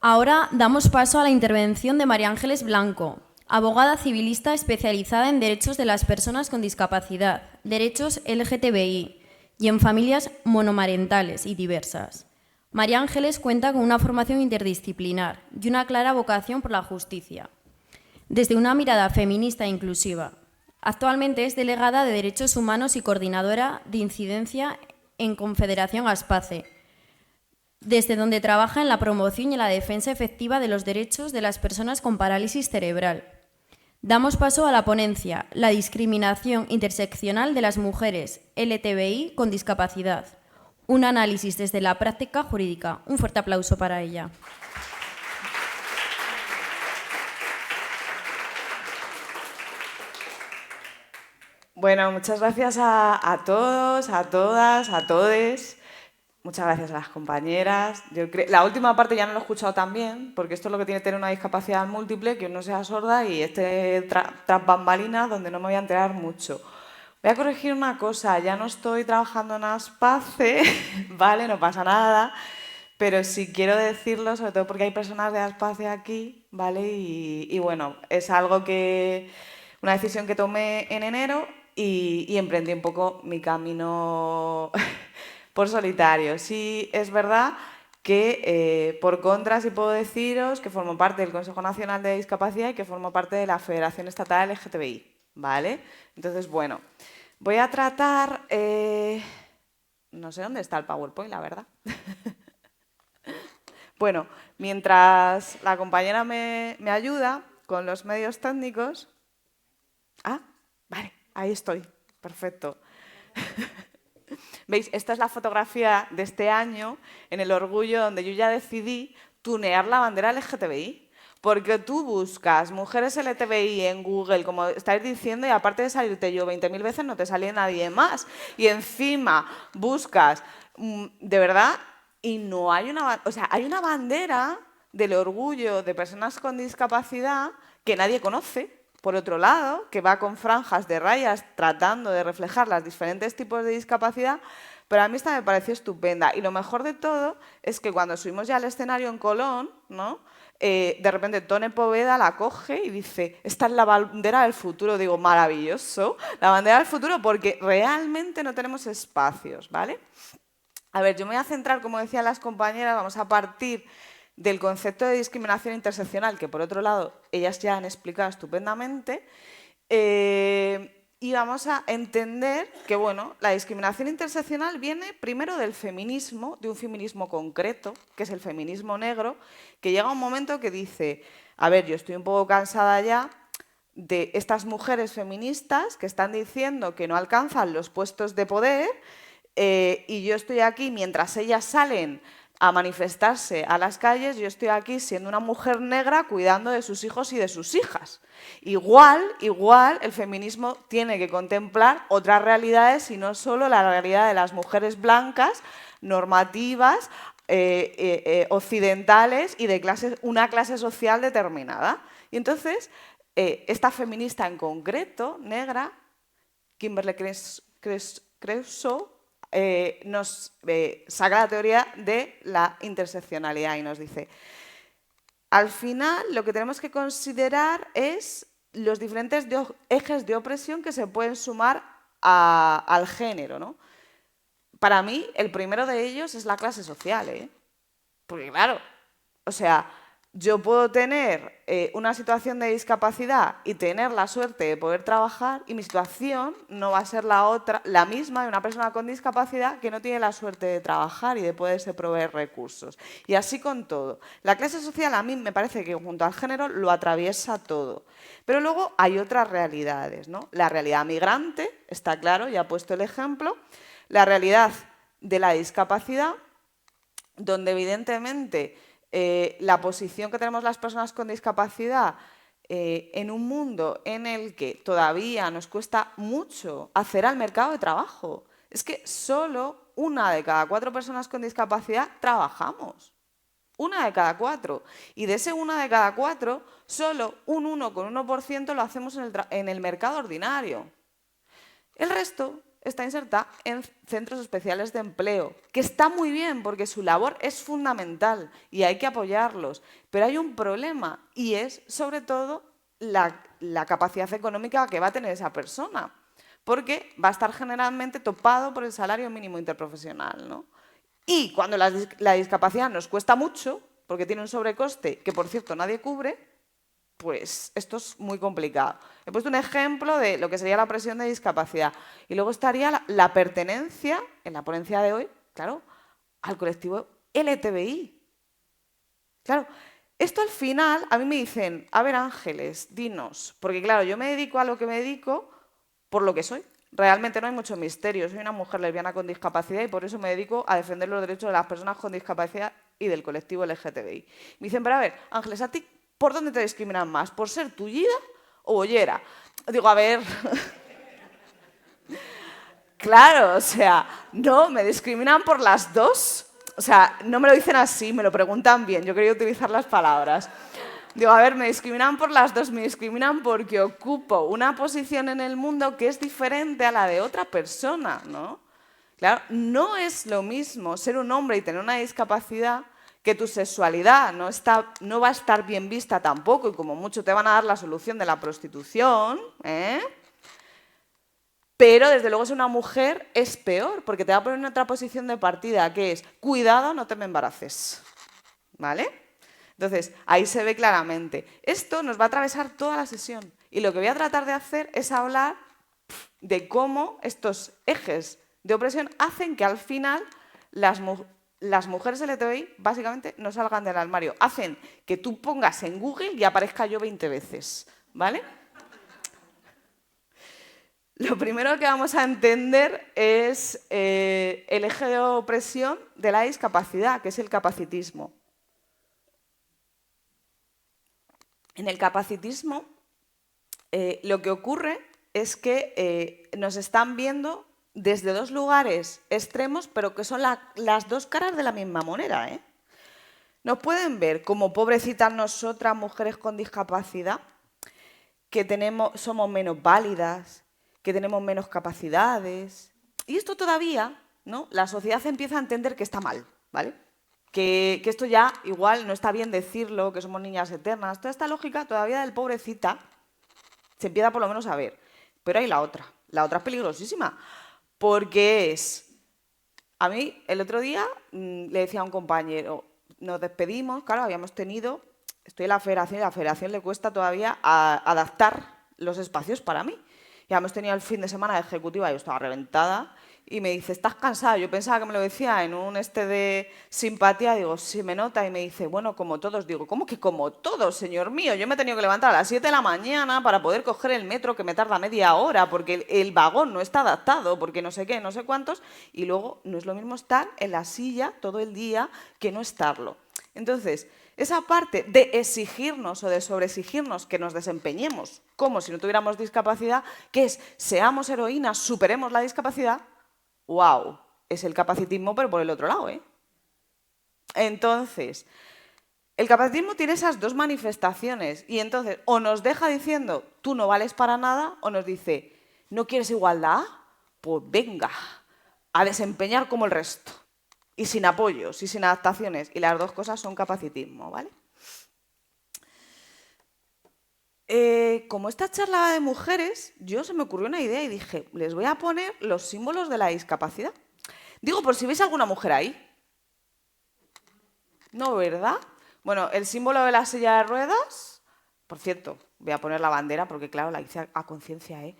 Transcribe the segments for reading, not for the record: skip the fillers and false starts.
Ahora damos paso a la intervención de María Ángeles Blanco, abogada civilista especializada en derechos de las personas con discapacidad, derechos LGTBI y en familias monomarentales y diversas. María Ángeles cuenta con una formación interdisciplinar y una clara vocación por la justicia, desde una mirada feminista e inclusiva. Actualmente es delegada de Derechos Humanos y coordinadora de incidencia en Confederación Aspace, desde donde trabaja en la promoción y la defensa efectiva de los derechos de las personas con parálisis cerebral. Damos paso a la ponencia, la discriminación interseccional de las mujeres LGTBI con discapacidad. Un análisis desde la práctica jurídica. Un fuerte aplauso para ella. Bueno, muchas gracias a todos, a todas, a todes. Muchas gracias a las compañeras. La última parte ya no lo he escuchado tan bien, porque esto es lo que tiene tener una discapacidad múltiple, que uno sea sorda y tras bambalinas donde no me voy a enterar mucho. Voy a corregir una cosa, ya no estoy trabajando en Aspace, ¿vale? No pasa nada, pero sí quiero decirlo, sobre todo porque hay personas de Aspace aquí, ¿vale? Y bueno, es algo una decisión que tomé en enero y emprendí un poco mi camino por solitario. Sí, es verdad que por contra sí puedo deciros que formo parte del Consejo Nacional de Discapacidad y que formo parte de la Federación Estatal LGTBI, ¿vale? Entonces, bueno, voy a tratar... no sé dónde está el PowerPoint, la verdad. Bueno, mientras la compañera me ayuda con los medios técnicos... Ah, vale, ahí estoy. Perfecto. ¿Veis? Esta es la fotografía de este año en el Orgullo, donde yo ya decidí tunear la bandera LGTBI. Porque tú buscas mujeres LGTBI en Google, como estáis diciendo, y aparte de salirte yo 20.000 veces, no te sale nadie más. Y encima buscas, de verdad, y no hay o sea, hay una bandera del orgullo de personas con discapacidad que nadie conoce, por otro lado, que va con franjas de rayas tratando de reflejar los diferentes tipos de discapacidad, pero a mí esta me pareció estupenda. Y lo mejor de todo es que cuando subimos ya al escenario en Colón, ¿no? De repente Tone Poveda la coge y dice, esta es la bandera del futuro. Digo, maravilloso, la bandera del futuro, porque realmente no tenemos espacios, ¿vale? A ver, yo me voy a centrar, como decían las compañeras, vamos a partir del concepto de discriminación interseccional, que por otro lado ellas ya han explicado estupendamente, y vamos a entender que bueno, la discriminación interseccional viene primero del feminismo, de un feminismo concreto, que es el feminismo negro, que llega un momento que dice, a ver, yo estoy un poco cansada ya de estas mujeres feministas que están diciendo que no alcanzan los puestos de poder y yo estoy aquí mientras ellas salen a manifestarse a las calles, yo estoy aquí siendo una mujer negra cuidando de sus hijos y de sus hijas. Igual, el feminismo tiene que contemplar otras realidades y no solo la realidad de las mujeres blancas, normativas, occidentales y de una clase social determinada. Y entonces, esta feminista en concreto, negra, Kimberly Crenshaw, nos saca la teoría de la interseccionalidad y nos dice, al final lo que tenemos que considerar es los diferentes ejes de opresión que se pueden sumar al género, ¿no? Para mí, el primero de ellos es la clase social, ¿eh? Porque claro, o sea, yo puedo tener una situación de discapacidad y tener la suerte de poder trabajar y mi situación no va a ser la misma de una persona con discapacidad que no tiene la suerte de trabajar y de poderse proveer recursos. Y así con todo. La clase social a mí me parece que junto al género lo atraviesa todo. Pero luego hay otras realidades, ¿no? La realidad migrante, está claro, ya he puesto el ejemplo. La realidad de la discapacidad, donde evidentemente la posición que tenemos las personas con discapacidad en un mundo en el que todavía nos cuesta mucho acceder al mercado de trabajo. Es que solo 1 de cada 4 personas con discapacidad trabajamos. 1 de cada 4. Y de ese 1 de cada 4, solo un 1,1% lo hacemos en el mercado ordinario. El resto está insertada en centros especiales de empleo, que está muy bien porque su labor es fundamental y hay que apoyarlos. Pero hay un problema y es, sobre todo, la capacidad económica que va a tener esa persona, porque va a estar generalmente topado por el salario mínimo interprofesional, ¿no? Y cuando la discapacidad nos cuesta mucho, porque tiene un sobrecoste que, por cierto, nadie cubre, pues esto es muy complicado. He puesto un ejemplo de lo que sería la presión de discapacidad. Y luego estaría la pertenencia, en la ponencia de hoy, claro, al colectivo LGTBI. Claro, esto al final, a mí me dicen, a ver Ángeles, dinos, porque claro, yo me dedico a lo que me dedico por lo que soy. Realmente no hay mucho misterio, soy una mujer lesbiana con discapacidad y por eso me dedico a defender los derechos de las personas con discapacidad y del colectivo LGTBI. Me dicen, pero a ver, Ángeles, ¿a ti por dónde te discriminan más? ¿Por ser tullida o bollera? Digo, a ver... Claro, o sea, no, me discriminan por las dos. O sea, no me lo dicen así, me lo preguntan bien, yo quería utilizar las palabras. Digo, a ver, me discriminan por las dos, me discriminan porque ocupo una posición en el mundo que es diferente a la de otra persona, ¿no? Claro, no es lo mismo ser un hombre y tener una discapacidad que tu sexualidad no va a estar bien vista tampoco y como mucho te van a dar la solución de la prostitución, ¿eh? Pero, desde luego, si una mujer es peor, porque te va a poner en otra posición de partida, que es, cuidado, no te me embaraces, ¿vale? Entonces, ahí se ve claramente. Esto nos va a atravesar toda la sesión y lo que voy a tratar de hacer es hablar de cómo estos ejes de opresión hacen que al final las mujeres LGTBI básicamente no salgan del armario. Hacen que tú pongas en Google y aparezca yo 20 veces, ¿vale? Lo primero que vamos a entender es el eje de opresión de la discapacidad, que es el capacitismo. En el capacitismo, lo que ocurre es que nos están viendo desde dos lugares extremos, pero que son las dos caras de la misma moneda, ¿eh? Nos pueden ver como pobrecitas nosotras, mujeres con discapacidad, que somos menos válidas, que tenemos menos capacidades. Y esto todavía, ¿no? La sociedad empieza a entender que está mal, ¿vale? Que esto ya igual no está bien decirlo, que somos niñas eternas. Toda esta lógica todavía del pobrecita se empieza por lo menos a ver. Pero hay la otra. La otra es peligrosísima. Porque es... A mí, el otro día, le decía a un compañero, nos despedimos, claro, habíamos tenido... Estoy en la federación y a la federación le cuesta todavía adaptar los espacios para mí. Ya hemos tenido el fin de semana de ejecutiva, yo estaba reventada, y me dice, ¿estás cansada? Yo pensaba que me lo decía en un de simpatía, digo, sí me nota, y me dice, bueno, como todos. Digo, ¿cómo que como todos, señor mío? Yo me he tenido que levantar a las 7 de la mañana para poder coger el metro, que me tarda media hora, porque el vagón no está adaptado, porque no sé qué, no sé cuántos, y luego no es lo mismo estar en la silla todo el día que no estarlo. Entonces, esa parte de exigirnos o de sobreexigirnos que nos desempeñemos como si no tuviéramos discapacidad, que es seamos heroínas, superemos la discapacidad, ¡wow! Es el capacitismo, pero por el otro lado, ¿eh? Entonces, el capacitismo tiene esas dos manifestaciones y entonces o nos deja diciendo tú no vales para nada o nos dice ¿no quieres igualdad? Pues venga, a desempeñar como el resto. Y sin apoyos y sin adaptaciones. Y las dos cosas son capacitismo, ¿vale? Como esta charla va de mujeres, yo se me ocurrió una idea y dije, les voy a poner los símbolos de la discapacidad. Digo, por si veis alguna mujer ahí. No, ¿verdad? Bueno, el símbolo de la silla de ruedas, por cierto, voy a poner la bandera porque, claro, la hice a conciencia, ¿eh?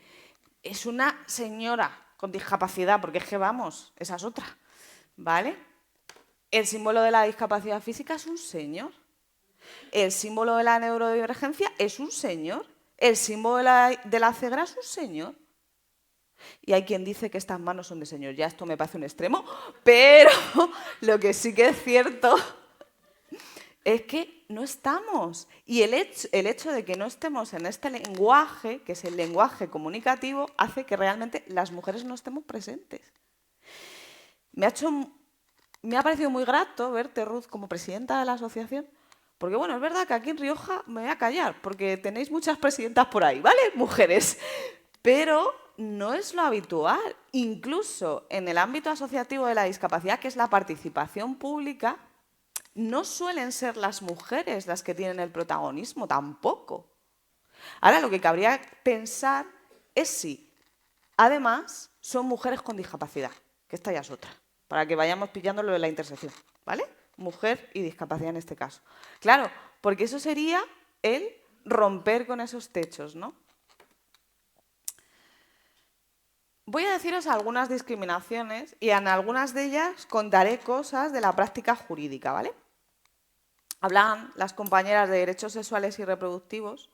Es una señora con discapacidad, porque es que vamos, esa es otra. ¿Vale? El símbolo de la discapacidad física es un señor. El símbolo de la neurodivergencia es un señor. El símbolo de la ceguera es un señor. Y hay quien dice que estas manos son de señor. Ya esto me parece un extremo, pero lo que sí que es cierto es que no estamos. Y el hecho de que no estemos en este lenguaje, que es el lenguaje comunicativo, hace que realmente las mujeres no estemos presentes. Me ha parecido muy grato verte, Ruth, como presidenta de la asociación, porque, bueno, es verdad que aquí en Rioja me voy a callar, porque tenéis muchas presidentas por ahí, ¿vale? Mujeres. Pero no es lo habitual. Incluso en el ámbito asociativo de la discapacidad, que es la participación pública, no suelen ser las mujeres las que tienen el protagonismo, tampoco. Ahora, lo que cabría pensar es si, además, son mujeres con discapacidad, que esta ya es otra, para que vayamos pillando lo de la intersección, ¿vale? Mujer y discapacidad en este caso. Claro, porque eso sería el romper con esos techos, ¿no? Voy a deciros algunas discriminaciones y en algunas de ellas contaré cosas de la práctica jurídica, ¿vale? Hablan las compañeras de derechos sexuales y reproductivos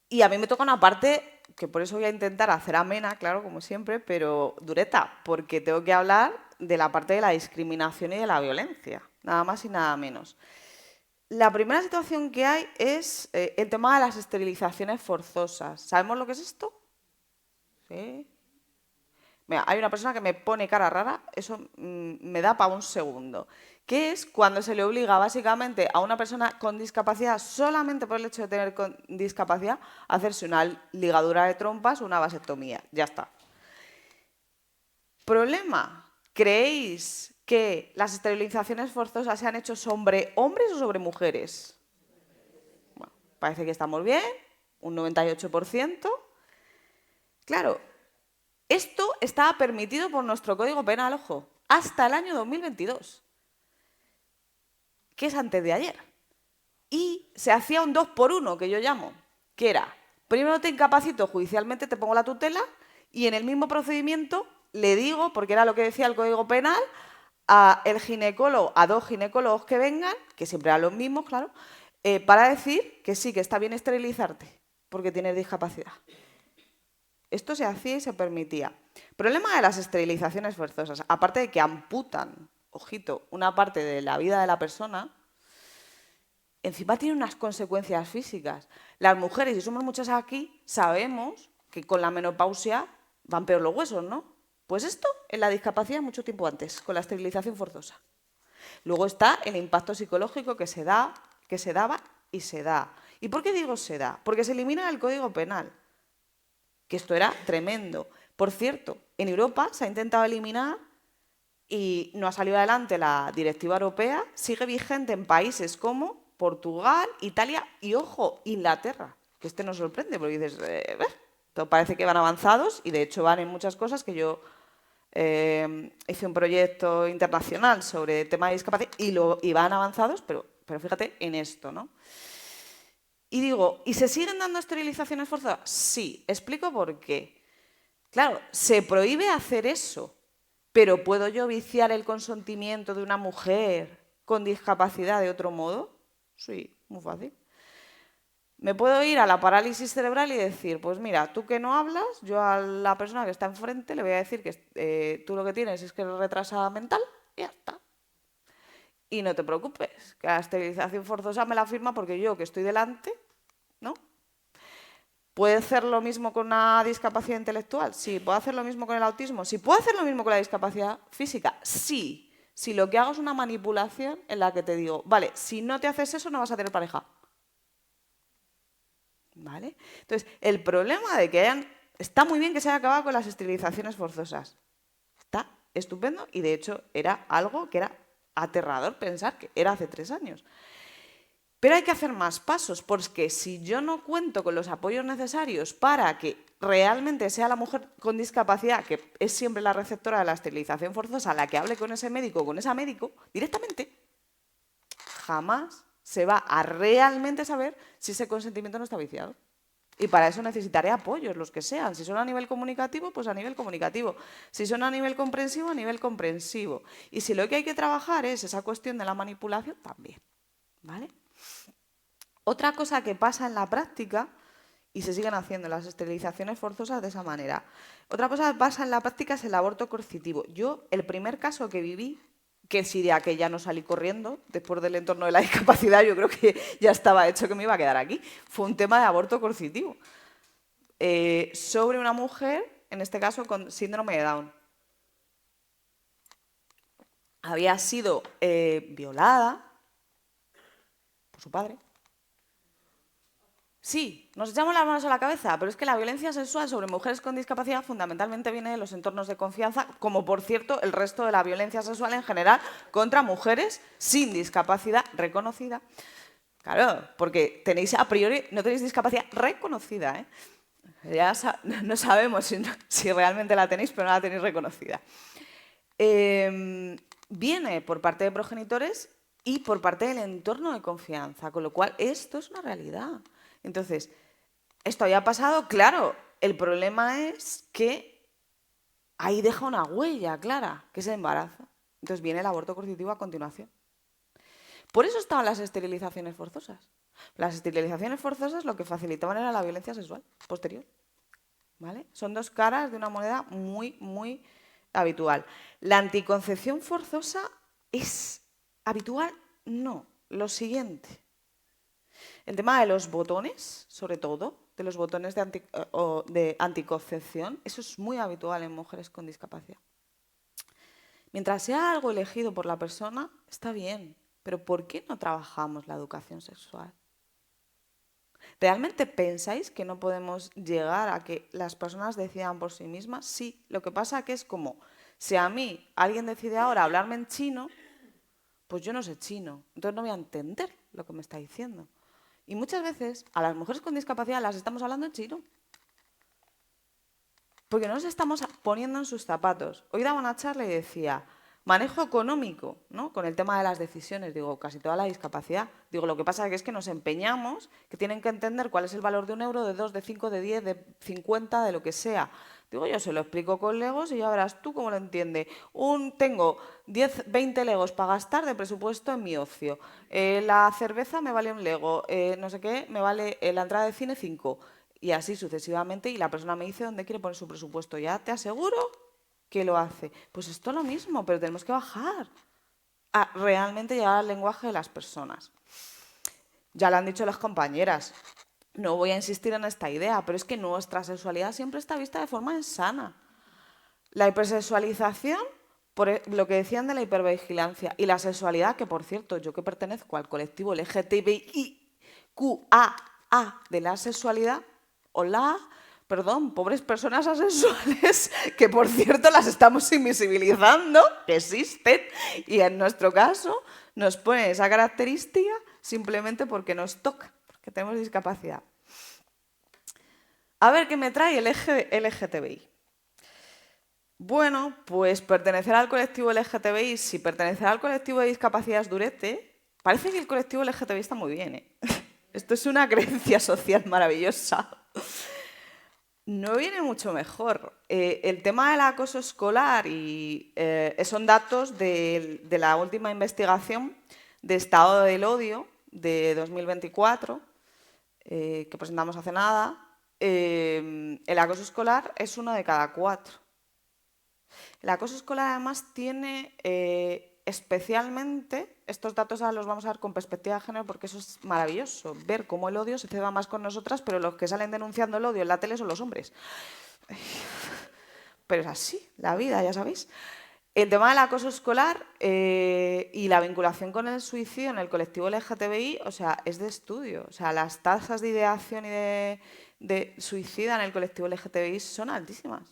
y a mí me toca una parte que por eso voy a intentar hacer amena, claro, como siempre, pero dureta, porque tengo que hablar de la parte de la discriminación y de la violencia, nada más y nada menos. La primera situación que hay es el tema de las esterilizaciones forzosas. ¿Sabemos lo que es esto? Sí. Mira, hay una persona que me pone cara rara, eso me da para un segundo. ¿Qué es cuando se le obliga básicamente a una persona con discapacidad, solamente por el hecho de tener discapacidad, a hacerse una ligadura de trompas o una vasectomía? Ya está. Problema, ¿creéis que las esterilizaciones forzosas se han hecho sobre hombres o sobre mujeres? Bueno, parece que estamos bien, un 98%. Claro, esto estaba permitido por nuestro Código Penal, ojo, hasta el año 2022, que es antes de ayer. Y se hacía un 2 por 1, que yo llamo, que era, primero te incapacito judicialmente, te pongo la tutela, y en el mismo procedimiento le digo, porque era lo que decía el Código Penal, a el ginecólogo, a 2 ginecólogos que vengan, que siempre eran los mismos, claro, para decir que sí, que está bien esterilizarte, porque tienes discapacidad. Esto se hacía y se permitía. Problema de las esterilizaciones forzosas, aparte de que amputan, ojito, una parte de la vida de la persona, encima tiene unas consecuencias físicas. Las mujeres, y somos muchas aquí, sabemos que con la menopausia van peor los huesos, ¿no? Pues esto en la discapacidad mucho tiempo antes, con la esterilización forzosa. Luego está el impacto psicológico que se daba y se da. ¿Y por qué digo se da? Porque se elimina el Código Penal, que esto era tremendo. Por cierto, en Europa se ha intentado eliminar y no ha salido adelante la directiva europea, sigue vigente en países como Portugal, Italia y, ojo, Inglaterra, que este nos sorprende porque dices, todo parece que van avanzados y de hecho van en muchas cosas que yo hice un proyecto internacional sobre el tema de discapacidad y van avanzados, pero fíjate en esto, ¿no? Y digo, ¿y se siguen dando esterilizaciones forzadas? Sí, explico por qué. Claro, se prohíbe hacer eso, pero ¿puedo yo viciar el consentimiento de una mujer con discapacidad de otro modo? Sí, muy fácil. Me puedo ir a la parálisis cerebral y decir, pues mira, tú que no hablas, yo a la persona que está enfrente le voy a decir que tú lo que tienes es que eres retrasada mental y ya está. Y no te preocupes, que la esterilización forzosa me la firma porque yo que estoy delante, ¿no? ¿Puede hacer lo mismo con una discapacidad intelectual? Sí. ¿Puedo hacer lo mismo con el autismo? Sí. ¿Puedo hacer lo mismo con la discapacidad física? Sí. Si lo que hago es una manipulación en la que te digo, vale, si no te haces eso no vas a tener pareja. ¿Vale? Entonces, el problema de que está muy bien que se haya acabado con las esterilizaciones forzosas. Está estupendo y de hecho era algo que era aterrador pensar que era hace 3 años. Pero hay que hacer más pasos, porque si yo no cuento con los apoyos necesarios para que realmente sea la mujer con discapacidad, que es siempre la receptora de la esterilización forzosa, la que hable con ese médico o con esa médico directamente, jamás se va a realmente saber si ese consentimiento no está viciado. Y para eso necesitaré apoyos, los que sean. Si son a nivel comunicativo, pues a nivel comunicativo. Si son a nivel comprensivo, a nivel comprensivo. Y si lo que hay que trabajar es esa cuestión de la manipulación, también. ¿Vale? Otra cosa que pasa en la práctica, y se siguen haciendo las esterilizaciones forzosas de esa manera, otra cosa que pasa en la práctica es el aborto coercitivo. Yo, el primer caso que viví, que si de aquella no salí corriendo, después del entorno de la discapacidad, yo creo que ya estaba hecho que me iba a quedar aquí, fue un tema de aborto coercitivo. Sobre una mujer, en este caso con síndrome de Down. Había sido violada por su padre. Sí, nos echamos las manos a la cabeza, pero es que la violencia sexual sobre mujeres con discapacidad fundamentalmente viene de los entornos de confianza, como por cierto el resto de la violencia sexual en general contra mujeres sin discapacidad reconocida. Claro, porque tenéis a priori, no tenéis discapacidad reconocida, ¿eh? Ya no sabemos si realmente la tenéis, pero no la tenéis reconocida. Viene por parte de progenitores y por parte del entorno de confianza, con lo cual esto es una realidad. Entonces, esto había pasado, claro, el problema es que ahí deja una huella clara, que es el embarazo. Entonces viene el aborto coercitivo a continuación. Por eso estaban las esterilizaciones forzosas. Las esterilizaciones forzosas lo que facilitaban era la violencia sexual posterior. ¿Vale? Son dos caras de una moneda muy, muy habitual. ¿La anticoncepción forzosa es habitual? No. Lo siguiente. El tema de los botones, sobre todo, de los botones de anticoncepción, eso es muy habitual en mujeres con discapacidad. Mientras sea algo elegido por la persona, está bien. Pero ¿por qué no trabajamos la educación sexual? ¿Realmente pensáis que no podemos llegar a que las personas decidan por sí mismas? Sí, lo que pasa que es como, si a mí alguien decide ahora hablarme en chino, pues yo no sé chino, entonces no voy a entender lo que me está diciendo. Y muchas veces a las mujeres con discapacidad las estamos hablando en chino. Porque no nos estamos poniendo en sus zapatos. Hoy daba una charla y decía, manejo económico, ¿no? Con el tema de las decisiones, digo, casi toda la discapacidad. Digo, lo que pasa es que nos empeñamos, que tienen que entender cuál es el valor de 1 euro, de 2, de 5, de 10, de 50, de lo que sea. Digo, yo se lo explico con legos y ya verás tú cómo lo entiende. Tengo 10, 20 legos para gastar de presupuesto en mi ocio. La cerveza me vale un lego, no sé qué, me vale la entrada de cine 5. Y así sucesivamente, y la persona me dice dónde quiere poner su presupuesto. Ya te aseguro que lo hace. Pues esto es lo mismo, pero tenemos que bajar a realmente llegar al lenguaje de las personas. Ya lo han dicho las compañeras. No voy a insistir en esta idea, pero es que nuestra sexualidad siempre está vista de forma insana. La hipersexualización, por lo que decían de la hipervigilancia, y la sexualidad, que por cierto, yo que pertenezco al colectivo LGTBIQAA de la sexualidad, hola, perdón, pobres personas asexuales, que por cierto las estamos invisibilizando, que existen, y en nuestro caso nos pone esa característica simplemente porque nos toca, porque tenemos discapacidad. A ver qué me trae el LGTBI. Bueno, pues pertenecer al colectivo LGTBI, si pertenecer al colectivo de discapacidad es durete, parece que el colectivo LGTBI está muy bien, ¿eh? Esto es una creencia social maravillosa. No viene mucho mejor. El tema del acoso escolar son datos de la última investigación de Estado del Odio de 2024, que presentamos hace nada. El acoso escolar es 1 de cada 4. El acoso escolar además tiene especialmente, estos datos ahora los vamos a ver con perspectiva de género porque eso es maravilloso, ver cómo el odio se ceba más con nosotras, pero los que salen denunciando el odio en la tele son los hombres. Pero es así, la vida, ya sabéis. El tema del acoso escolar y la vinculación con el suicidio en el colectivo LGTBI, o sea, es de estudio. O sea, las tasas de ideación y de suicida en el colectivo LGTBI son altísimas.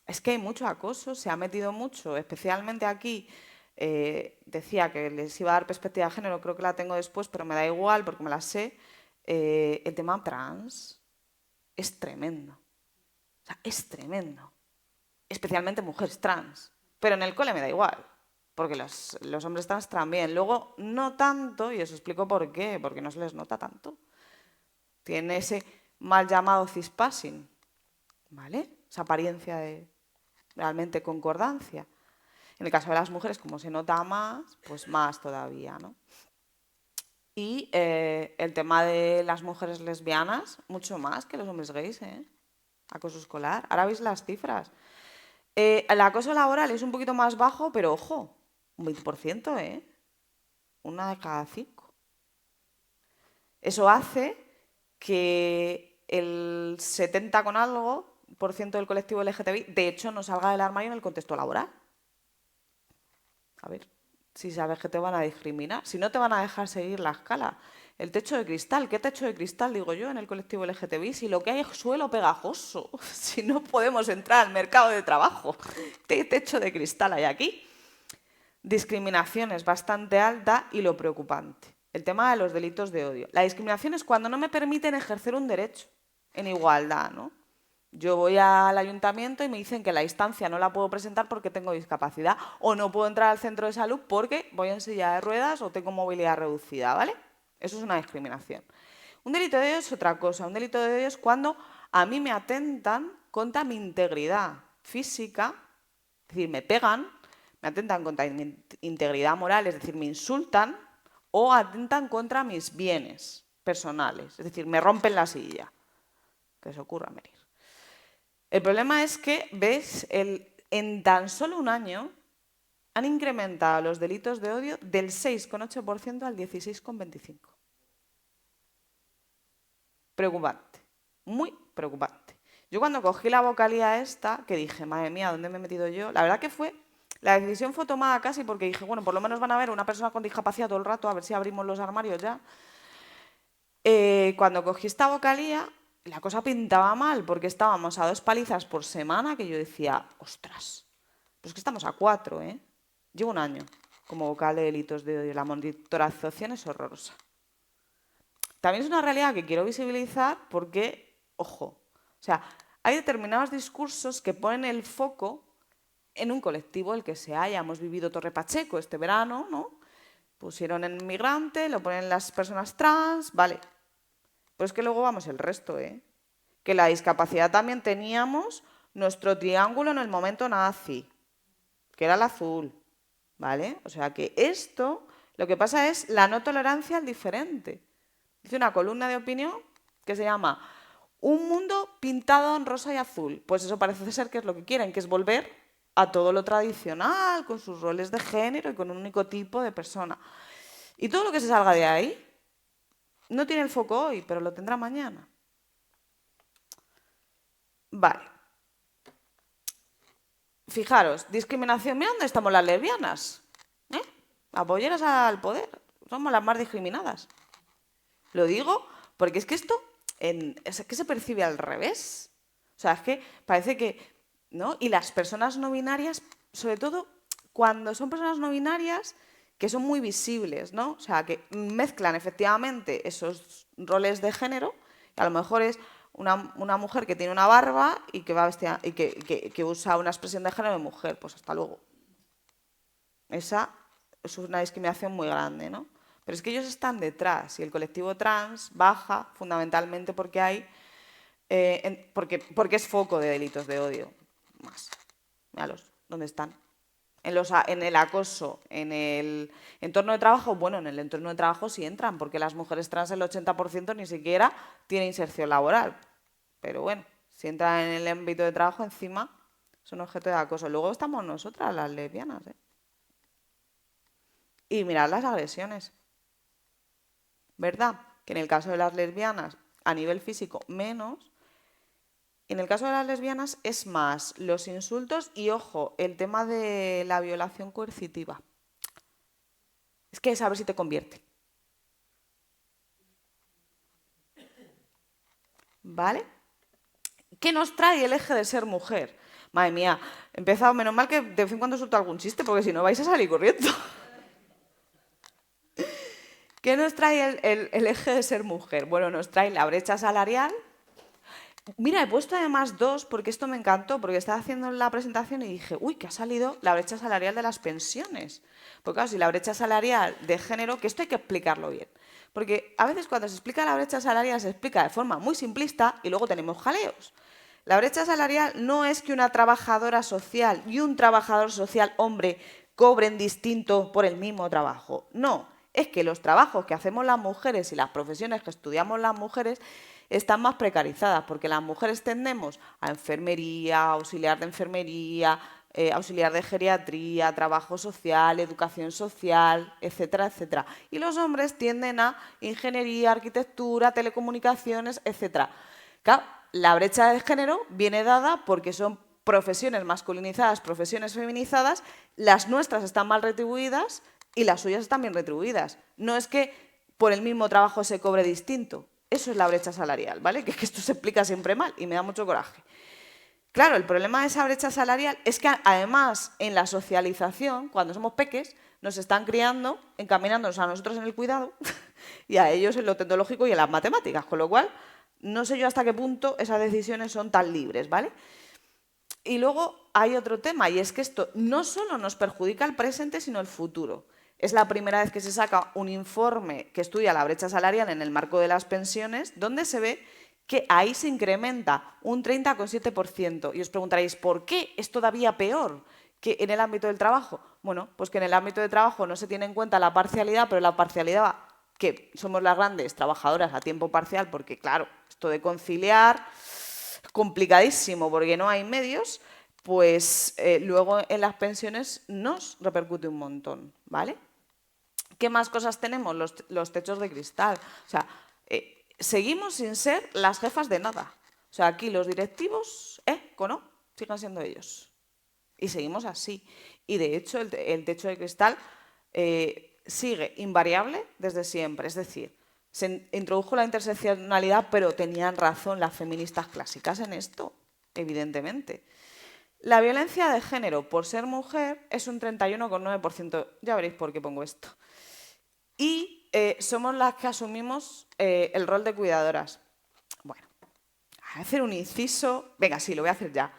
Es que hay mucho acoso, se ha metido mucho, especialmente aquí. Decía que les iba a dar perspectiva de género, creo que la tengo después, pero me da igual porque me la sé. El tema trans es tremendo. O sea, es tremendo. Especialmente mujeres trans. Pero en el cole me da igual, porque los hombres trans también. Luego, no tanto, y os explico por qué, porque no se les nota tanto. Tiene ese mal llamado cispassing, ¿vale? Esa apariencia de realmente concordancia. En el caso de las mujeres, como se nota más, pues más todavía, ¿no? Y el tema de las mujeres lesbianas, mucho más que los hombres gays, ¿eh? Acoso escolar. Ahora veis las cifras. El acoso laboral es un poquito más bajo, pero ojo, un 20%, ¿eh? 1 de cada 5. Eso hace que el 70 con algo por ciento del colectivo LGTBI, de hecho, no salga del armario en el contexto laboral. A ver, si sabes que te van a discriminar, si no te van a dejar seguir la escala. El techo de cristal, ¿qué techo de cristal digo yo en el colectivo LGTBI? Si lo que hay es suelo pegajoso, si no podemos entrar al mercado de trabajo, ¿qué techo de cristal hay aquí? Discriminación es bastante alta y lo preocupante. El tema de los delitos de odio. La discriminación es cuando no me permiten ejercer un derecho en igualdad, ¿no? Yo voy al ayuntamiento y me dicen que la instancia no la puedo presentar porque tengo discapacidad o no puedo entrar al centro de salud porque voy en silla de ruedas o tengo movilidad reducida, ¿vale? Eso es una discriminación. Un delito de odio es otra cosa. Un delito de odio es cuando a mí me atentan contra mi integridad física, es decir, me pegan, me atentan contra mi integridad moral, es decir, me insultan o atentan contra mis bienes personales, es decir, me rompen la silla. Que se ocurra venir. El problema es que, ¿ves? En tan solo un año han incrementado los delitos de odio del 6,8% al 16,25%. Preocupante, muy preocupante. Yo cuando cogí la vocalía esta, que dije, madre mía, ¿dónde me he metido yo? La verdad que la decisión fue tomada casi porque dije, bueno, por lo menos van a ver una persona con discapacidad todo el rato, a ver si abrimos los armarios ya. Cuando cogí esta vocalía, la cosa pintaba mal, porque estábamos a 2 palizas por semana, que yo decía, ostras, pues que estamos a 4, ¿eh? Llevo un año como vocal de delitos de odio. La monitorización es horrorosa. También es una realidad que quiero visibilizar porque, ojo, o sea, hay determinados discursos que ponen el foco en un colectivo, el que sea. Ya hemos vivido Torre Pacheco este verano, ¿no? Pusieron en migrante, lo ponen las personas trans, vale. Pero es que luego vamos el resto, ¿eh? Que la discapacidad también teníamos nuestro triángulo en el momento nazi, que era el azul, ¿vale? O sea que esto, lo que pasa es la no tolerancia al diferente. Dice una columna de opinión que se llama Un mundo pintado en rosa y azul. Pues eso parece ser que es lo que quieren, que es volver a todo lo tradicional, con sus roles de género y con un único tipo de persona. Y todo lo que se salga de ahí no tiene el foco hoy, pero lo tendrá mañana. Vale. Fijaros, discriminación. Mira dónde estamos las lesbianas. Apoyeras al poder. Somos las más discriminadas. Lo digo porque es que esto es que se percibe al revés. O sea, es que parece que, ¿no? Y las personas no binarias, sobre todo cuando son personas no binarias que son muy visibles, ¿no? O sea, que mezclan efectivamente esos roles de género, y a lo mejor es una mujer que tiene una barba y que va vestida y que usa una expresión de género de mujer, pues hasta luego. Esa es una discriminación muy grande, ¿no? Pero es que ellos están detrás y el colectivo trans baja fundamentalmente porque hay porque es foco de delitos de odio. Más. Míralos, ¿dónde están? En el acoso, en el entorno de trabajo, bueno, en el entorno de trabajo sí entran, porque las mujeres trans el 80% ni siquiera tiene inserción laboral. Pero bueno, si entran en el ámbito de trabajo, encima son objeto de acoso. Luego estamos nosotras, las lesbianas, ¿eh? Y mirad las agresiones. ¿Verdad? Que en el caso de las lesbianas, a nivel físico, menos. En el caso de las lesbianas es más los insultos y, ojo, el tema de la violación coercitiva. Es que es a ver si te convierte. ¿Vale? ¿Qué nos trae el eje de ser mujer? Madre mía, he empezado, menos mal que de vez en cuando suelto algún chiste, porque si no vais a salir corriendo. ¿Qué nos trae el eje de ser mujer? Bueno, nos trae la brecha salarial. Mira, he puesto además 2 porque esto me encantó, porque estaba haciendo la presentación y dije, uy, que ha salido la brecha salarial de las pensiones. Porque claro, si la brecha salarial de género, que esto hay que explicarlo bien. Porque a veces cuando se explica la brecha salarial se explica de forma muy simplista y luego tenemos jaleos. La brecha salarial no es que una trabajadora social y un trabajador social hombre cobren distinto por el mismo trabajo. No, es que los trabajos que hacemos las mujeres y las profesiones que estudiamos las mujeres están más precarizadas, porque las mujeres tendemos a enfermería, auxiliar de enfermería, auxiliar de geriatría, trabajo social, educación social, etcétera, etcétera. Y los hombres tienden a ingeniería, arquitectura, telecomunicaciones, etcétera. Claro, la brecha de género viene dada porque son profesiones masculinizadas, profesiones feminizadas, las nuestras están mal retribuidas y las suyas están bien retribuidas. No es que por el mismo trabajo se cobre distinto. Eso es la brecha salarial, ¿vale? Que es que esto se explica siempre mal y me da mucho coraje. Claro, el problema de esa brecha salarial es que además en la socialización, cuando somos peques, nos están criando, encaminándonos a nosotros en el cuidado y a ellos en lo tecnológico y en las matemáticas, con lo cual no sé yo hasta qué punto esas decisiones son tan libres, ¿vale? Y luego hay otro tema, y es que esto no solo nos perjudica el presente, sino el futuro. Es la primera vez que se saca un informe que estudia la brecha salarial en el marco de las pensiones, donde se ve que ahí se incrementa un 30,7%. Y os preguntaréis, ¿por qué es todavía peor que en el ámbito del trabajo? Bueno, pues que en el ámbito del trabajo no se tiene en cuenta la parcialidad, pero la parcialidad, que somos las grandes trabajadoras a tiempo parcial, porque claro, esto de conciliar es complicadísimo porque no hay medios, pues luego en las pensiones nos repercute un montón, ¿vale? ¿Qué más cosas tenemos? Los techos de cristal. O sea, seguimos sin ser las jefas de nada. O sea, aquí los directivos, cono, sigan siendo ellos. Y seguimos así. Y de hecho el techo de cristal sigue invariable desde siempre. Es decir, se introdujo la interseccionalidad, pero tenían razón las feministas clásicas en esto, evidentemente. La violencia de género por ser mujer es un 31,9%. Ya veréis por qué pongo esto. Y somos las que asumimos el rol de cuidadoras. Bueno, voy a hacer un inciso. Venga, sí, lo voy a hacer ya.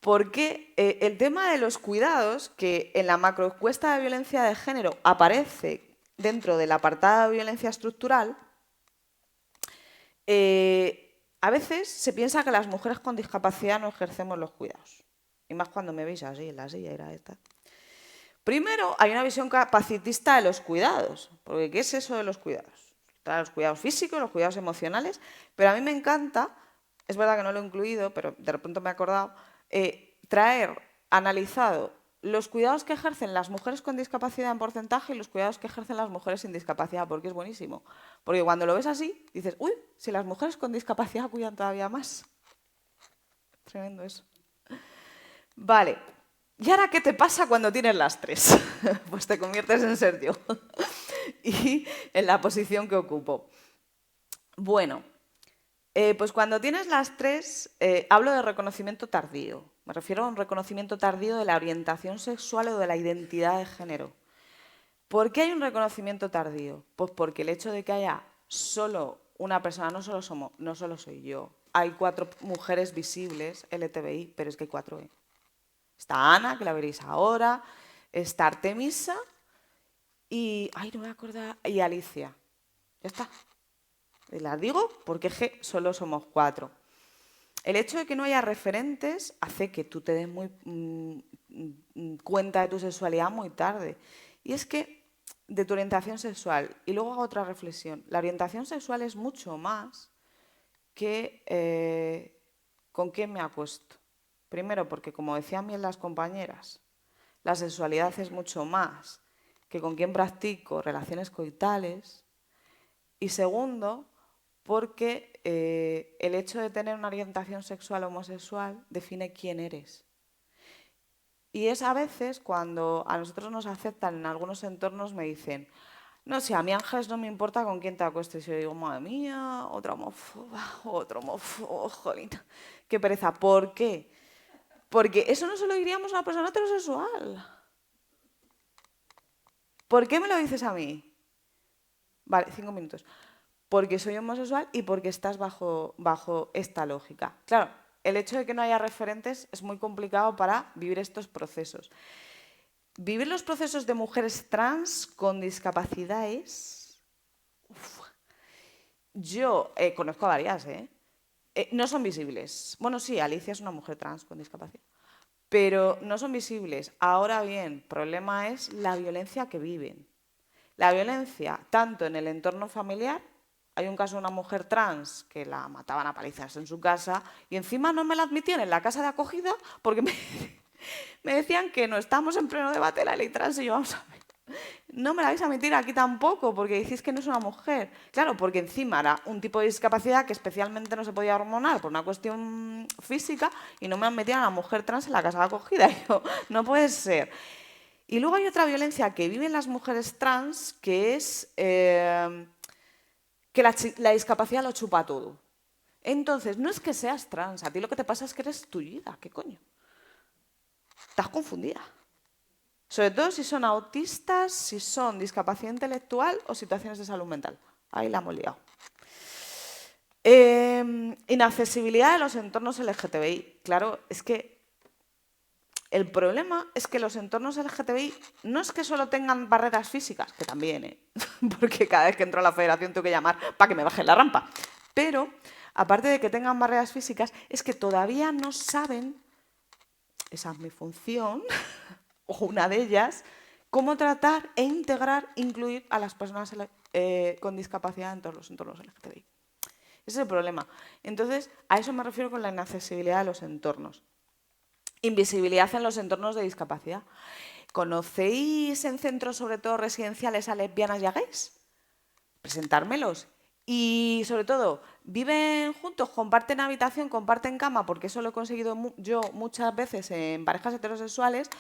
Porque el tema de los cuidados, que en la macroencuesta de violencia de género aparece dentro del apartado de violencia estructural, a veces se piensa que las mujeres con discapacidad no ejercemos los cuidados. Y más cuando me veis así en la silla, era esta. Primero, hay una visión capacitista de los cuidados, porque ¿qué es eso de los cuidados? Los cuidados físicos, los cuidados emocionales, pero a mí me encanta, es verdad que no lo he incluido, pero de repente me he acordado, traer analizado los cuidados que ejercen las mujeres con discapacidad en porcentaje y los cuidados que ejercen las mujeres sin discapacidad, porque es buenísimo. Porque cuando lo ves así, dices, uy, si las mujeres con discapacidad cuidan todavía más. Tremendo eso. Vale. ¿Y ahora qué te pasa cuando tienes las tres? Pues te conviertes en ser yo. Y en la posición que ocupo. Bueno, pues cuando tienes las tres, hablo de reconocimiento tardío. Me refiero a un reconocimiento tardío de la orientación sexual o de la identidad de género. ¿Por qué hay un reconocimiento tardío? Pues porque el hecho de que haya solo una persona, no solo soy yo. Hay 4 mujeres visibles LGTBI, pero es que hay 4. Está Ana, que la veréis ahora, está Artemisa y... Ay, no me acuerdo. Y Alicia. Ya está. Y las digo porque solo somos 4. El hecho de que no haya referentes hace que tú te des cuenta de tu sexualidad muy tarde. Y es que de tu orientación sexual. Y luego hago otra reflexión. La orientación sexual es mucho más que con quién me acuesto. Primero, porque como decían bien las compañeras, la sexualidad es mucho más que con quién practico relaciones coitales. Y segundo, porque el hecho de tener una orientación sexual homosexual define quién eres. Y es a veces cuando a nosotros nos aceptan en algunos entornos, me dicen, no, si a mí Ángeles no me importa con quién te acuestes. Y yo digo, madre mía, otra homófoba, otro homófobo, jolín, qué pereza. ¿Por qué? Porque eso no se lo diríamos a una persona heterosexual. ¿Por qué me lo dices a mí? Vale, 5 minutos. Porque soy homosexual y porque estás bajo esta lógica. Claro, el hecho de que no haya referentes es muy complicado para vivir estos procesos. Vivir los procesos de mujeres trans con discapacidad es... Yo conozco a varias, no son visibles. Bueno, sí, Alicia es una mujer trans con discapacidad. Pero no son visibles. Ahora bien, el problema es la violencia que viven. La violencia tanto en el entorno familiar, hay un caso de una mujer trans que la mataban a palizas en su casa y encima no me la admitían en la casa de acogida porque me decían que no estamos en pleno debate de la ley trans y yo, vamos a ver, no me la vais a admitir aquí tampoco porque decís que no es una mujer. Claro, porque encima era un tipo de discapacidad que especialmente no se podía hormonar por una cuestión física y no me admitían a una mujer trans en la casa de acogida. Y yo, no puede ser. Y luego hay otra violencia que viven las mujeres trans, que es que la discapacidad lo chupa todo. Entonces, no es que seas trans, a ti lo que te pasa es que eres tullida, ¿qué coño? Estás confundida. Sobre todo si son autistas, si son discapacidad intelectual o situaciones de salud mental. Ahí la hemos liado. Inaccesibilidad de los entornos LGTBI. Claro, es que el problema es que los entornos LGTBI no es que solo tengan barreras físicas, que también, porque cada vez que entro a la federación tengo que llamar para que me bajen la rampa. Pero, aparte de que tengan barreras físicas, es que todavía no saben, esa es mi función, o una de ellas, cómo tratar e integrar, incluir a las personas con discapacidad en todos los entornos LGTBI. Ese es el problema. Entonces, a eso me refiero con la inaccesibilidad de los entornos. Invisibilidad en los entornos de discapacidad. ¿Conocéis en centros, sobre todo residenciales, a lesbianas y a gays? Presentármelos. Y, sobre todo, ¿viven juntos, comparten habitación, comparten cama? Porque eso lo he conseguido yo muchas veces en parejas heterosexuales,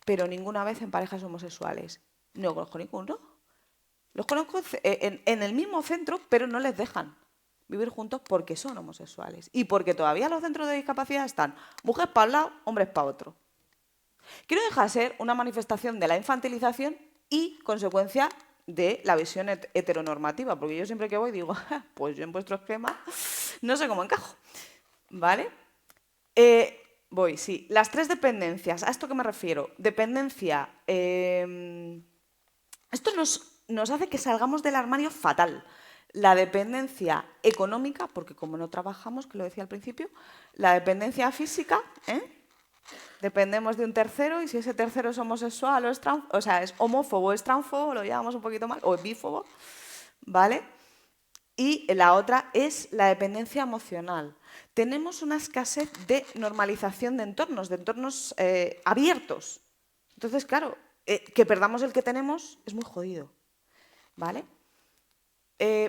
pero ninguna vez en parejas homosexuales. No conozco ninguno. Los conozco en el mismo centro, pero no les dejan vivir juntos porque son homosexuales y porque todavía los centros de discapacidad están mujeres para un lado, hombres para otro. Que no deja de ser una manifestación de la infantilización y consecuencia de la visión heteronormativa, porque yo siempre que voy digo, pues yo en vuestro esquema no sé cómo encajo, ¿vale? Voy, sí. Las 3 dependencias, ¿a esto qué me refiero? Dependencia, esto nos hace que salgamos del armario fatal. La dependencia económica, porque como no trabajamos, que lo decía al principio, la dependencia física, dependemos de un tercero y si ese tercero es homosexual o sea, es homófobo, es transfobo, lo llamamos un poquito mal, o es bífobo, ¿vale? Y la otra es la dependencia emocional. Tenemos una escasez de normalización de entornos abiertos. Entonces, claro, que perdamos el que tenemos es muy jodido, ¿vale?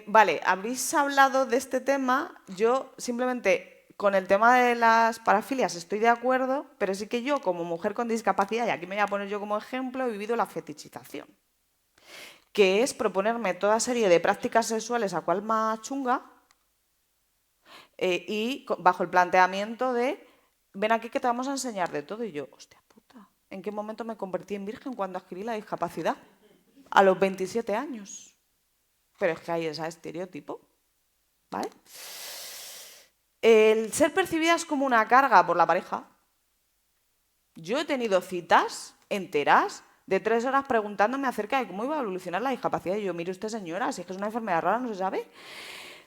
Vale, habéis hablado de este tema, yo simplemente con el tema de las parafilias estoy de acuerdo, pero sí que yo como mujer con discapacidad, y aquí me voy a poner yo como ejemplo, he vivido la fetichización, que es proponerme toda serie de prácticas sexuales a cual más chunga y bajo el planteamiento de ven aquí que te vamos a enseñar de todo y yo, hostia puta, ¿en qué momento me convertí en virgen cuando adquirí la discapacidad? A los 27 años. Pero es que hay ese estereotipo, ¿vale? El ser percibidas como una carga por la pareja. Yo he tenido citas enteras de 3 horas preguntándome acerca de cómo iba a evolucionar la discapacidad. Y yo, mire usted, señora, si es que es una enfermedad rara, no se sabe.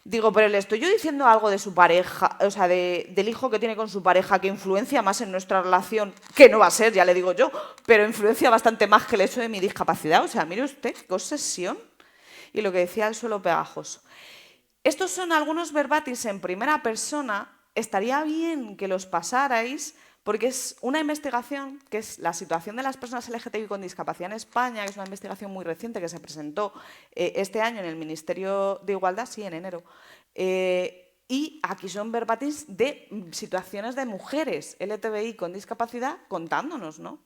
Digo, pero le estoy yo diciendo algo de su pareja, o sea, del hijo que tiene con su pareja que influencia más en nuestra relación, que no va a ser, ya le digo yo, pero influencia bastante más que el hecho de mi discapacidad. O sea, mire usted, qué obsesión. Y lo que decía el suelo pegajoso. Estos son algunos verbatis en primera persona. Estaría bien que los pasarais porque es una investigación que es la situación de las personas LGTBI con discapacidad en España, que es una investigación muy reciente que se presentó este año en el Ministerio de Igualdad, sí, en enero. Y aquí son verbatis de situaciones de mujeres LGTBI con discapacidad contándonos, ¿no?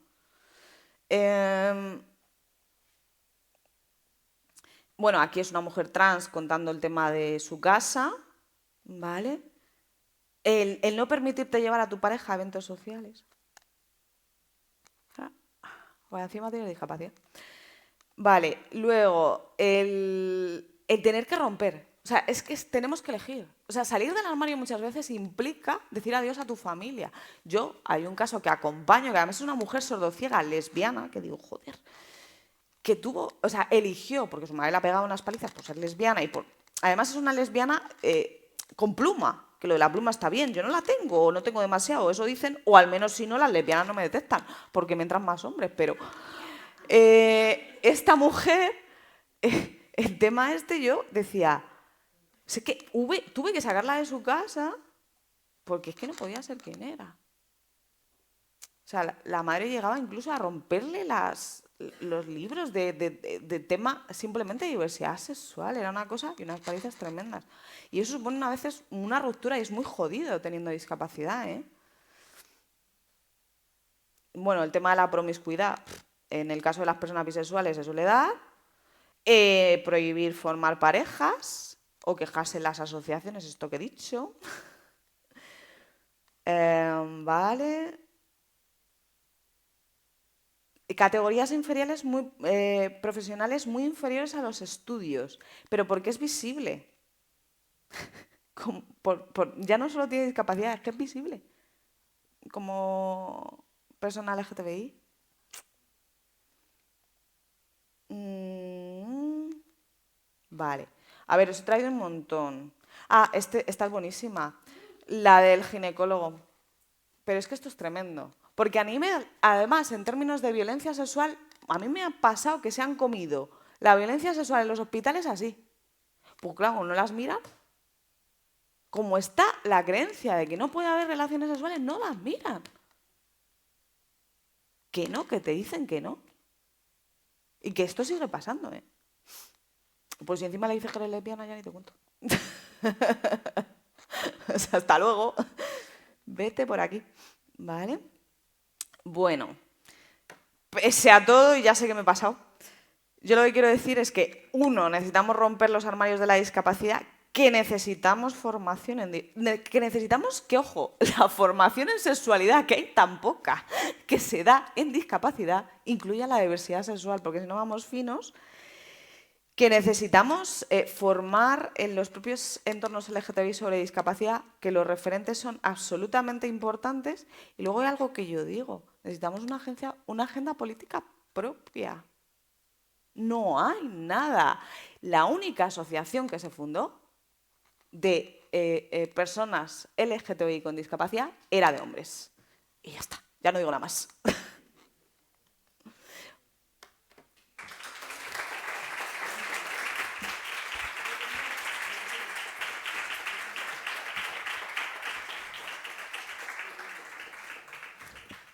Bueno, aquí es una mujer trans contando el tema de su casa, ¿vale? El no permitirte llevar a tu pareja a eventos sociales. Bueno, encima tiene discapacidad. Vale, luego, el tener que romper. O sea, es que tenemos que elegir. O sea, salir del armario muchas veces implica decir adiós a tu familia. Yo, hay un caso que acompaño, que además es una mujer sordociega, lesbiana, que digo, joder, que tuvo, o sea, eligió, porque su madre le ha pegado unas palizas por ser lesbiana y además es una lesbiana con pluma, que lo de la pluma está bien, yo no la tengo o no tengo demasiado, eso dicen, o al menos si no, las lesbianas no me detectan, porque me entran más hombres, pero esta mujer, el tema yo decía, sé que tuve que sacarla de su casa porque es que no podía ser quien era. O sea, la madre llegaba incluso a romperle los libros de tema simplemente de diversidad sexual. Era una cosa y unas palizas tremendas. Y eso supone a veces una ruptura y es muy jodido teniendo discapacidad, ¿eh? Bueno, el tema de la promiscuidad. en el caso de las personas bisexuales se suele dar, prohibir formar parejas o quejarse en las asociaciones, esto que he dicho. Vale. Categorías inferiores profesionales muy inferiores a los estudios. ¿Pero por qué es visible? Ya no solo tiene discapacidad, es que es visible. Como persona LGTBI. Vale. A ver, os he traído un montón. Ah, esta es buenísima. La del ginecólogo. Pero es que esto es tremendo. Porque además, en términos de violencia sexual, a mí me ha pasado que se han comido la violencia sexual en los hospitales así. Pues claro, no las miran. Como está la creencia de que no puede haber relaciones sexuales, no las miran. Que no, que te dicen que no. Y que esto sigue pasando, ¿eh? Pues si encima le dices que eres lesbiana, ya ni te cuento. O sea, hasta luego. Vete por aquí. ¿Vale? Bueno, pese a todo, y ya sé que me he pasado, yo lo que quiero decir es que, uno, necesitamos romper los armarios de la discapacidad, que necesitamos formación que necesitamos que, ojo, la formación en sexualidad, que hay tan poca, que se da en discapacidad, incluya la diversidad sexual, porque si no vamos finos, que necesitamos formar en los propios entornos LGTBI sobre discapacidad, que los referentes son absolutamente importantes, y luego hay algo que yo digo, necesitamos una agenda política propia. No hay nada. La única asociación que se fundó de personas LGTBI con discapacidad era de hombres. Y ya está, ya no digo nada más.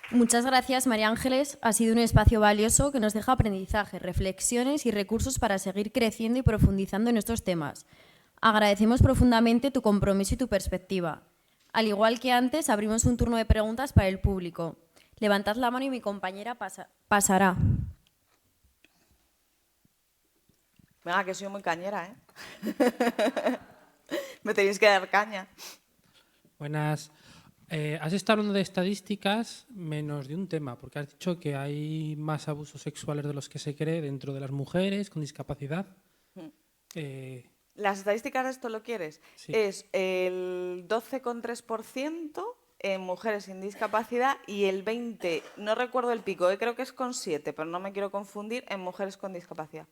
Muchas gracias, María Ángeles. Ha sido un espacio valioso que nos deja aprendizaje, reflexiones y recursos para seguir creciendo y profundizando en estos temas. Agradecemos profundamente tu compromiso y tu perspectiva. Al igual que antes, abrimos un turno de preguntas para el público. Levantad la mano y mi compañera pasará. Venga, que soy muy cañera, ¿eh? Me tenéis que dar caña. Buenas. Has estado hablando de estadísticas menos de un tema, porque has dicho que hay más abusos sexuales de los que se cree dentro de las mujeres con discapacidad. Las estadísticas de esto lo quieres. Sí. Es el 12,3% en mujeres sin discapacidad y el 20%, no recuerdo el pico, creo que es con 7, pero no me quiero confundir, en mujeres con discapacidad.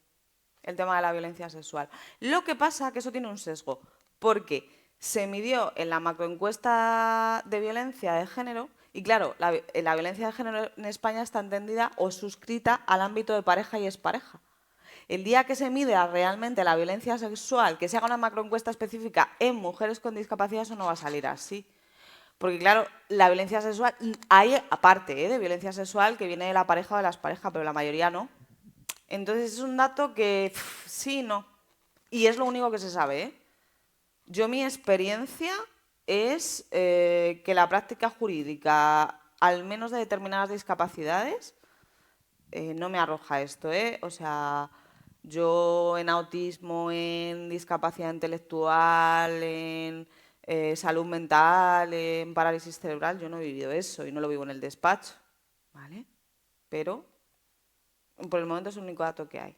El tema de la violencia sexual. Lo que pasa es que eso tiene un sesgo, porque se midió en la macroencuesta de violencia de género y claro, la violencia de género en España está entendida o suscrita al ámbito de pareja y expareja. El día que se mide realmente la violencia sexual, que se haga una macroencuesta específica en mujeres con discapacidad, eso no va a salir así. Porque claro, la violencia sexual, hay aparte de violencia sexual que viene de la pareja o de las parejas, pero la mayoría no. Entonces es un dato que sí, no. Y es lo único que se sabe, ¿eh? Yo mi experiencia es que la práctica jurídica, al menos de determinadas discapacidades, no me arroja esto, ¿eh? O sea, yo en autismo, en discapacidad intelectual, en salud mental, en parálisis cerebral, yo no he vivido eso y no lo vivo en el despacho, ¿vale? Pero por el momento es el único dato que hay.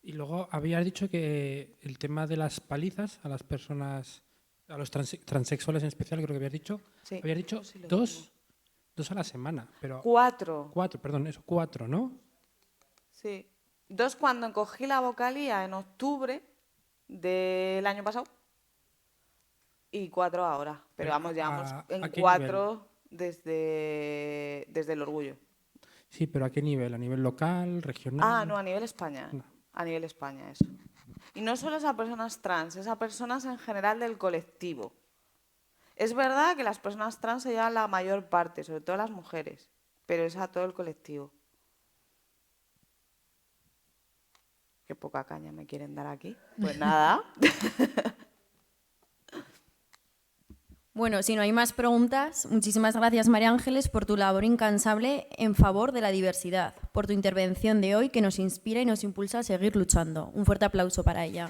Y luego habías dicho que el tema de las palizas a las personas, a los transexuales en especial, creo que habías dicho, Sí, habías dicho sí lo dos a la semana, pero 4. cuatro, ¿no? Sí. 2 cuando cogí la vocalía en octubre del año pasado y 4 ahora. Pero vamos, llevamos en ¿a qué 4 desde el orgullo. Sí, pero ¿a qué nivel? ¿A nivel local, regional? Ah, no, a nivel España. No. A nivel España, eso. Y no solo es a personas trans, es a personas en general del colectivo. Es verdad que las personas trans se llevan la mayor parte, sobre todo las mujeres, pero es a todo el colectivo. Qué poca caña me quieren dar aquí. Pues nada. Bueno, si no hay más preguntas, muchísimas gracias, María Ángeles, por tu labor incansable en favor de la diversidad, por tu intervención de hoy que nos inspira y nos impulsa a seguir luchando. Un fuerte aplauso para ella.